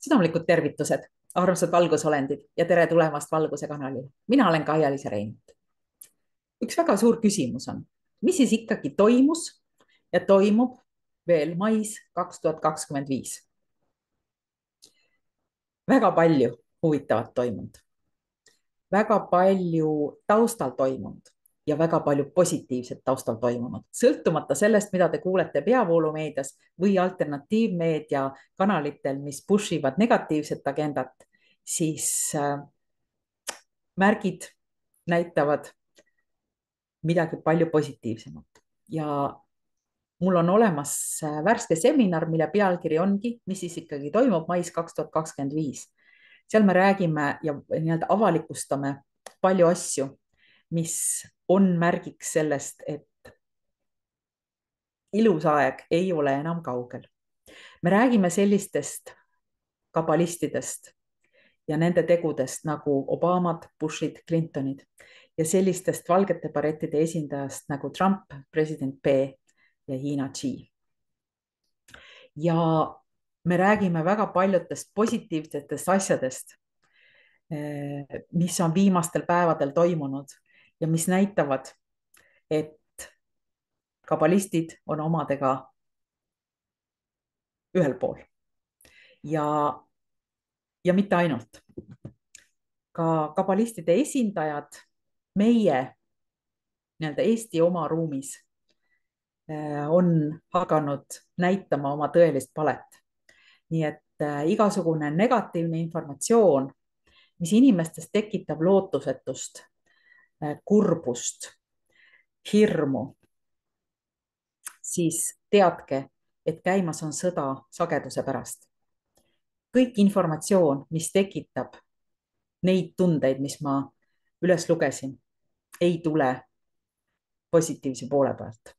Südamlikud tervitused, armsad valgusolendid ja tere tulemast Valguse kanalile. Mina olen Kaia-Liisa Reinut. Üks väga suur küsimus on, mis siis ikkagi toimus ja toimub veel mais 2025? Väga palju huvitavat toimunud, väga palju taustal toimunud ja väga palju positiivset taustal toimunud, sõltumata sellest, mida te kuulete peavoolumeedias või alternatiivmeedia kanalitel, mis push ivad negatiivset agendat, siis märgid näitavad midagi palju positiivsemat. Ja mul on olemas värske seminar, mille pealkiri ongi, mis siis ikkagi toimub mais 2025. Seal me räägime ja nii-öelda avalikustame palju asju, mis on märgiks sellest, et ilus aeg ei ole enam kaugel. Me räägime sellistest kabalistidest ja nende tegudest nagu Obamad, Bushid, Clintonid ja sellistest valgete barettide esindajast nagu Trump, president P ja Hiina Xi. Ja me räägime väga paljudest positiivsetest asjadest, mis on viimastel päevadel toimunud ja mis näitavad, et kabalistid on omadega ühel pool. Ja mitte ainult. Ka kabalistide esindajad meie nii-öelda Eesti oma ruumis on hakanud näitama oma tõelist palet. Nii et igasugune negatiivne informatsioon, mis inimestes tekitab lootusetust, kurbust, hirmu, siis teadke, et käimas on sõda sageduse pärast. Kõik informatsioon, mis tekitab neid tundeid, mis ma üles lugesin, ei tule positiivse poole pealt.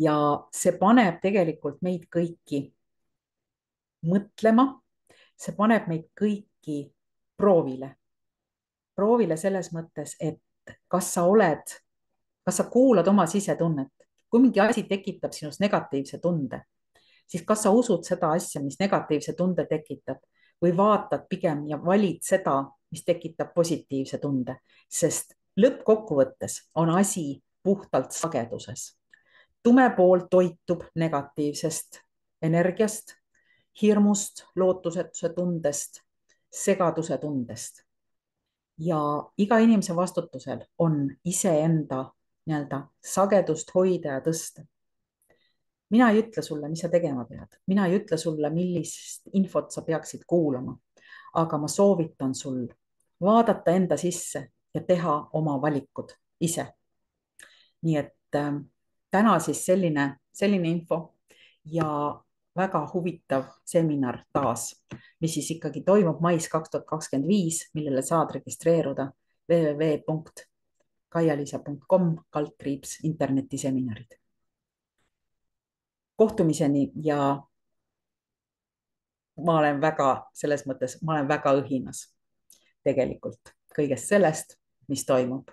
Ja see paneb tegelikult meid kõiki mõtlema, see paneb meid kõiki proovile. Proovile selles mõttes, et kas sa kuulad oma sisetunnet. Kui mingi asi tekitab sinus negatiivse tunde, siis kas sa usud seda asja, mis negatiivse tunde tekitab, või vaatad pigem ja valid seda, mis tekitab positiivse tunde, sest lõppkokkuvõttes on asi puhtalt sageduses. Tume pool toitub negatiivsest energiast, hirmust, lootusetuse tundest, segaduse tundest. Ja iga inimese vastutusel on iseenda nii-öelda sagedust hoida ja tõsta. Mina ei ütle sulle, mis sa tegema pead. Mina ei ütle sulle, millist infot sa peaksid kuulama. Aga ma soovitan sul vaadata enda sisse ja teha oma valikud ise. Nii et täna siis selline info ja väga huvitav seminar taas, mis siis ikkagi toimub mais 2025, millele saad registreeruda www.kaialiisa.com/internetiseminarid. Kohtumiseni ja ma olen väga õhinas tegelikult kõigest sellest, mis toimub.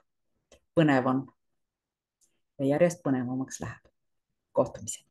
Põnev on ja järjest põnevamaks läheb. Kohtumiseni.